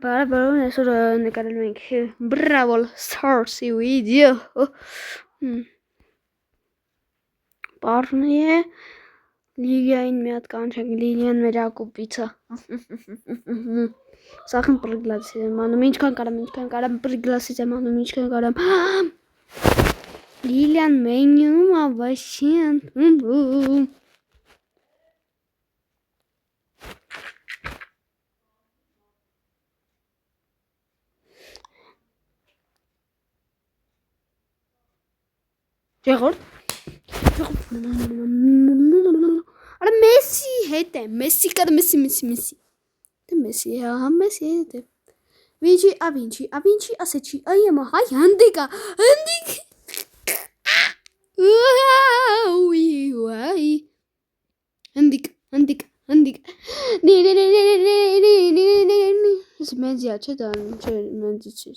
Բարոն այսօր նկարելու ենք Brawl Stars-ի վիդեո։ Պարն է Լիլիային մի հատ կանչենք, Լիլիան մեր ակուպիցը։ Սախն պրգլասից եմ անում, ինչքան կարամ, պրգլասից եմ անում, ինչքան կարամ։ Լիլիան մենյում ավաշի ընդունում։ Եղորդ Արա Մեսի հետ է, Մեսի կար Մեսի Դե Մեսի հա Մեսի հետ է Ավինչի ասեցի այ հայ հանդիկա հանդիկ Ես մենձիա չէ դա չէ մենձի չէ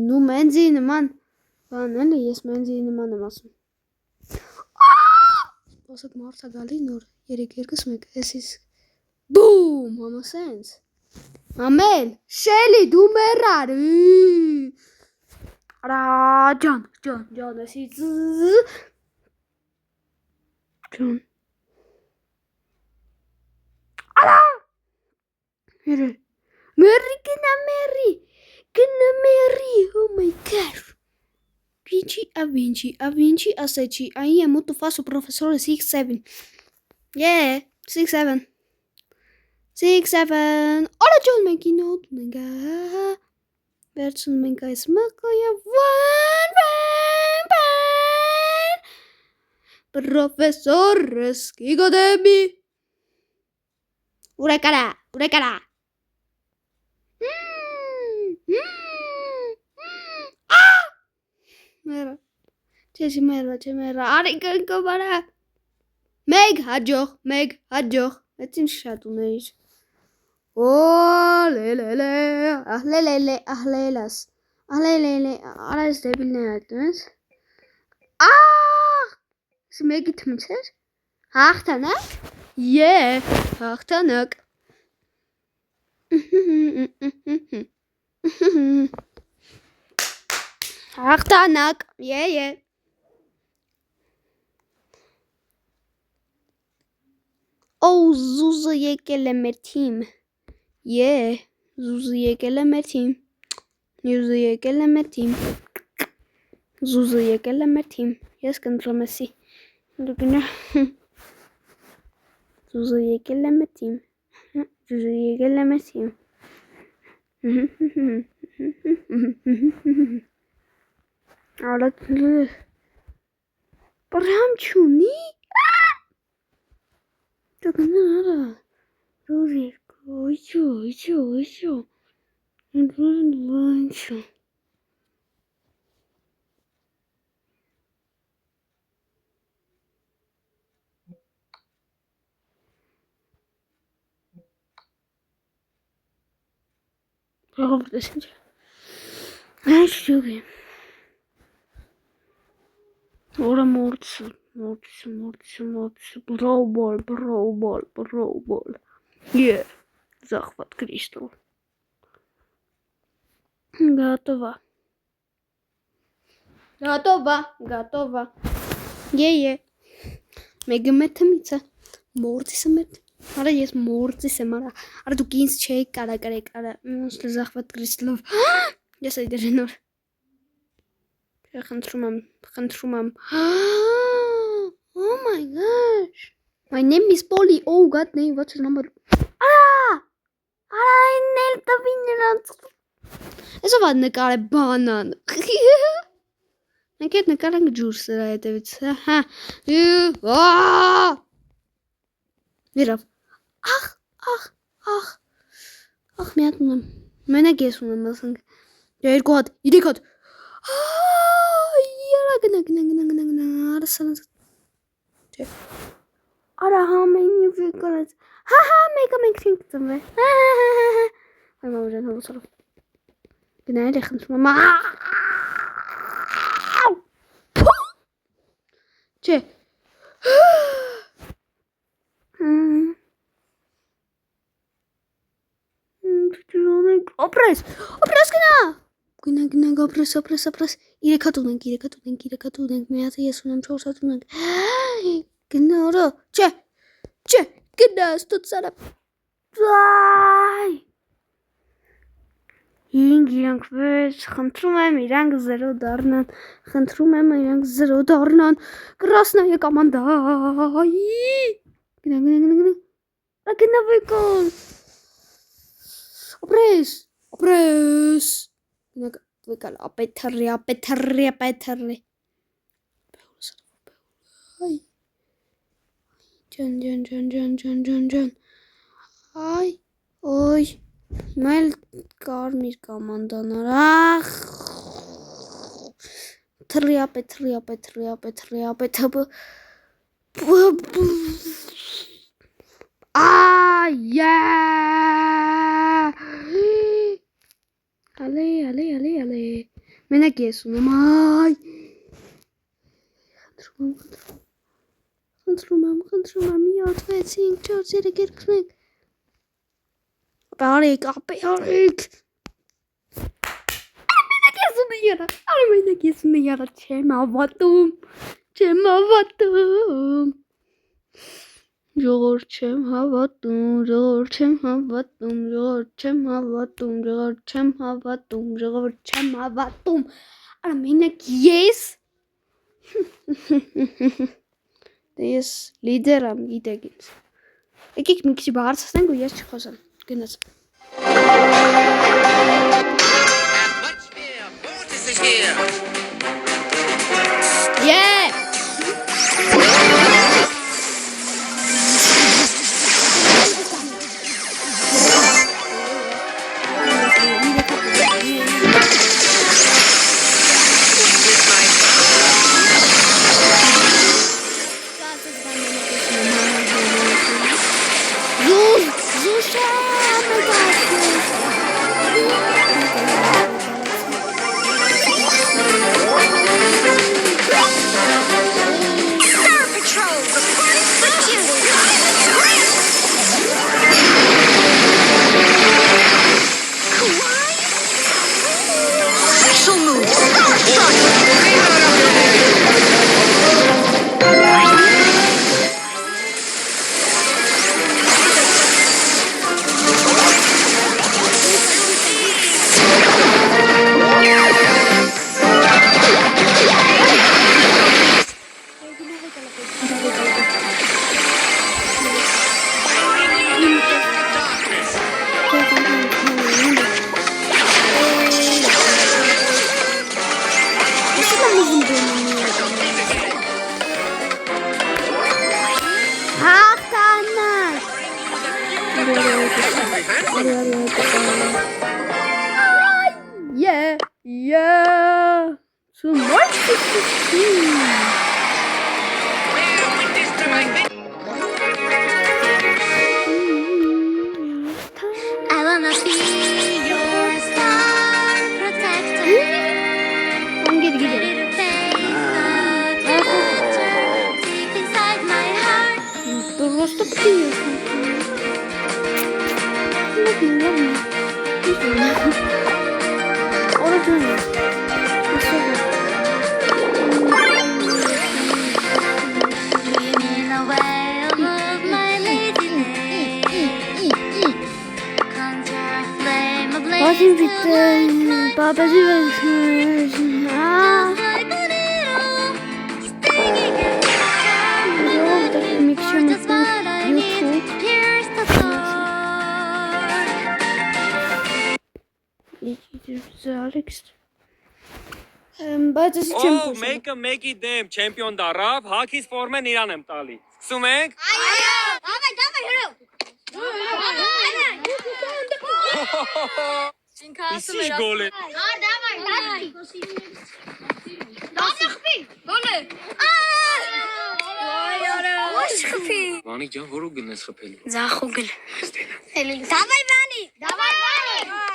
նու մենձի նման բան էլի ես մենձի նման եմ ասում Ասեք մարդա գալի նոր 3-2-1 էսիս բում համասենց Ամել շելի դու մեռար Արա ջան էսի ջան Արա մերի գնա մերի oh my god Avvinci aseci aí é muito fácil professor 6-7 yeah 6-7 Ora John Mekinot Menga Versun Menga Smakoya Professor Skigo Debi Urekara Mera Chesi mera Ari kanka bana Meg hajoh Etin şatuneyiz Oh lelele ahlelas Ahlelele Aras debil ne yaptınız Sme gitmişler Hachtanak Yeah Hachtanak Hachtanak Yeah Oh Zuzu եկել է մեր team Yeah Zuzu եկել է մեր team Zuzu եկել է մեր team Ես կընտրում էսի Դուքնա Zuzu եկել է մեր team Արա Պրամ չունի Դուքնա արա Ոյչո Ոյչո Bravo, das sind Ein Stücke. Oder Mords. Brawl ball. Yeah. Захват Кристал. Готово. Yeah. Մեգմեթմիցը Մորդիսը մետ Արա ես մորդիս եմ Արա դուք ինձ չեք կարեք Արա զախվատ Կրիստալով Ես այդ դրնոր Խնդրում եմ Oh my gosh My name is Polly Oh god name what's your number Արա ինել տվին նրանց Այսով ատ նկար է բանան Մենք հետ նկարանք ջուր սրա հետևից Վերավ Ախ մի հատ ունեմ Մենակ ես ունեմ ասենք 2 հատ 3 հատ Երա գնա Արա սանած Արա համենի վիկարած մեկը մենք չենք ծնվել Այ մավրան հավուսարով Գնա էլ է խնդրում Չէ Ապրես գնա։ Գնա ապրես։ 3 հատ ունենք, մի հատ ես ունեմ, 4 հատ ունենք։ Գնա արա, չէ, գնա, ստուցարա։ Այ։ 5 իրանք 6, խնդրում եմ իրանք 0 դառնան, Красная команда։ Գնա վեկոն։ Ապրես։ Գնա վեկալ, ապեթրի։ Այ։ Ջան։ Այ, օյ։ Հիմա էլ կարմիր կամանդան արախ։ Թրիապե։ Այ։ Ալե։ Մենակ ես ունեմ, այ։ Խնդրում եմ, 7, 6, 4, 3, 2, 1։ Ապե արեք։ Մենակ ես ունեմ яра, չեմ հավատում։ Ժողովուրդ չեմ հավատում։ Արա մենակ ես։ Դե ես լիդեր եմ, գիտեք ինձ։ Եկեք մի քիչ բարձրացնենք ու ես չխոսեմ։ Գնաց։ Yeah. So much to see. I wanna be your star protector. I'm getting it. Little face deep inside my heart. Просто приятно. In a way of my laziness. Conjure a flame of Очень laziness. витаю, папа живет. Like a needle stinging in my heart. Так миксуем Just what I need YouTube. to pierce the thorn. Alex. Բայց ես չեմ Օ, խոսում։ մեկը մեկի դեմ չեմպիոն դառավ, հակից ֆորմեն իրան եմ տալի։ Սկսում ենք։ Իսի գոլ է։ Վանի ջան, որու գնես խփելու։ Ձախուգլ։ Давай, Վանի։ Давай, Վանի։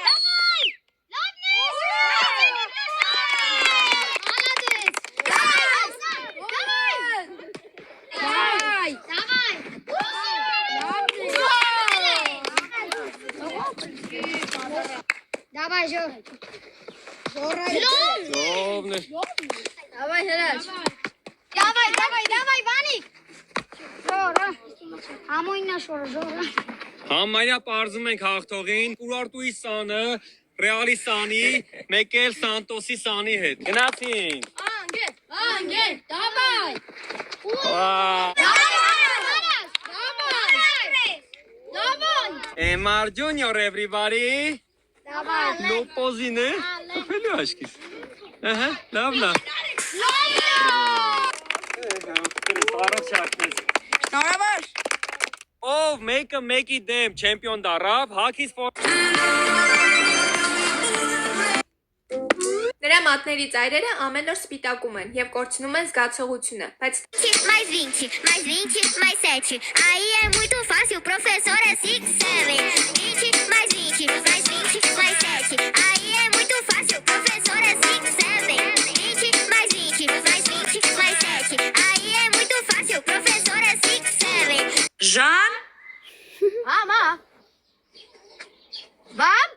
Давай, Жора. Жора. Լովն է։ Давай, Հրաչ։ Давай, Վանիկ։ Ժորա։ Համույնա շորը, Ժորա։ Համարյա պարզում ենք հաղթողին Ուրարտուի սանը, Ռեալի սանի, մեկ էլ Սանտոսի սանի հետ։ Գնացինք։ Անգել, давай։ Wow. Давай. Emar Junior everybody. Давай. Lopozine. Öyle aşkız. Aha, lavla. Oh, make it them champion դարավ, հակից for Նրա մատների ծայրերը ամեն օր սպիտակում են եւ կորցնում են զգացողությունը, բայց Mais 20, mais 7. Aí é muito fácil, professora 6, 7. 20, mais 20, mais 20, mais 7. Aí é muito fácil, professora 6, 7. 20, mais 20, mais 20, mais 7. Aí é muito fácil, professora 6, 7. Ժան Mama. Vam?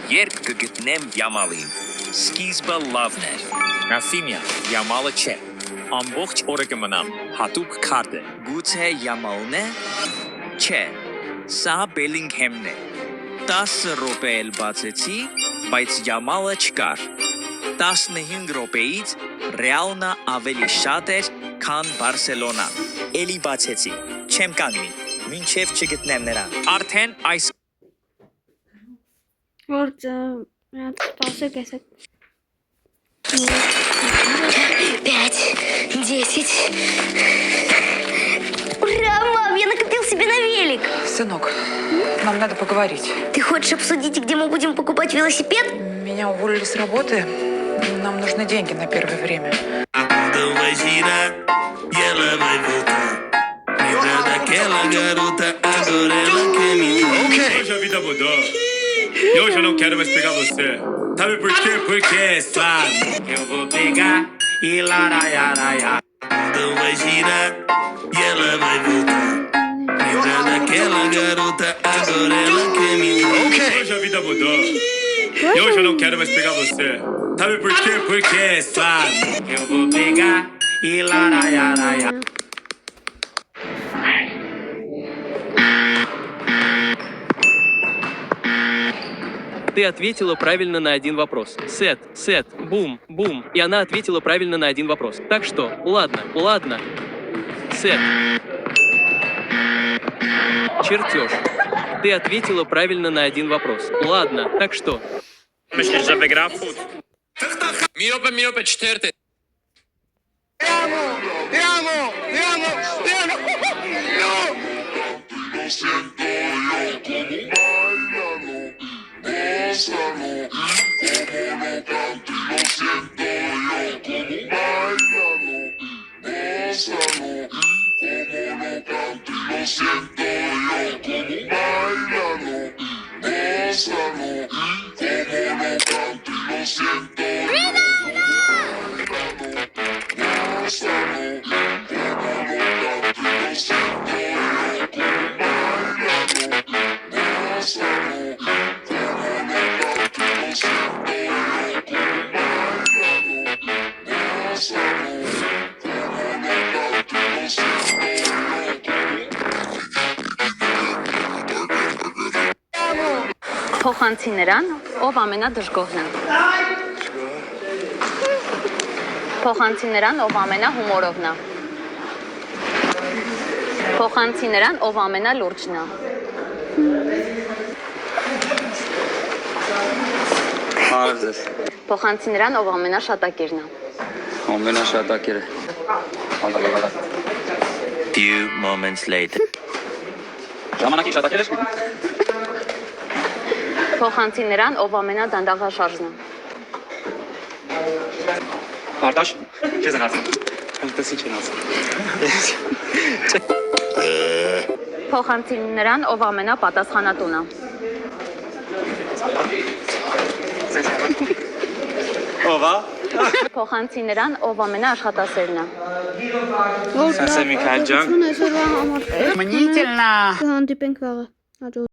Երբ կգտնեմ Յամալին, սկիզբը լավն էր։ Ռաֆինյա, Յամալը չէ։ Ամբողջ օրը կմնամ, հատուկ քարտ է։ Գուցե Յամալն է։ Չէ, սա Բելինգհեմն է։ 10 րոպե էլ բացեցի, բայց Յամալը չկար։ 15 րոպեից Ռեալնը ավելի շատ էր, քան Բարսելոնան։ Էլի բացեցի, չեմ կանգնի, մինչև չգտնեմ նրան։ Արդեն այս Որ սպասեք էսեք 5, 10. Ура, мам, я накопил себе на велик. Сынок, нам надо поговорить. Ты хочешь обсудить, где мы будем покупать велосипед? Меня уволили с работы. Нам нужны деньги на первое время. Quando vai girar e ela vai voltar. Lembra daquela garota, agora ela quer me dar. Hoje a vida mudou. E hoje eu não quero mais pegar você. Sabe por quê? Porque sabe. Eu vou pegar e laraiaraia. Quando vai girar e ela vai voltar. Lembra daquela garota, agora ela quer me dar. Hoje a vida mudou. E hoje eu não quero mais pegar você. Sabe por quê? Porque sabe. Eu vou pegar e laraiaraia. Ты ответила правильно на один вопрос. Сет, бум, бум. И она ответила правильно на один вопрос. Так что, ладно. Сет. Чертеж. Ты ответила правильно на один вопрос. Ладно, так что. Myślisz, że wygra fut? Միոպե չթերտե։ Փոխանցի նրան, ով ամենադժգոհն է։ Փոխանցի նրան, ով ամենահումորովն է։ Փոխանցի նրան, ով ամենալուրջն է։ Հարցը։ Փոխանցի նրան, ով ամենաշատակիրն է։ Ամենաշատակիրը։ Few moments later. Ժամանակի շատակեր ես։ Փոխանցի նրան, ով ամենադանդաղաշարժն է։ Արտաշ, քեզ եմ ասում։ Անտեսի չեն ասում։ Փոխանցի նրան, ով ամենապատասխանատուն է։ Ով է։ Փոխանցի նրան, ով ամենաաշխատասերն է։ Սասե Միքայել ջան։ Այսօրվա համար։ Մնիցելնա։ Կհանդիպենք վաղը։ Հաջորդ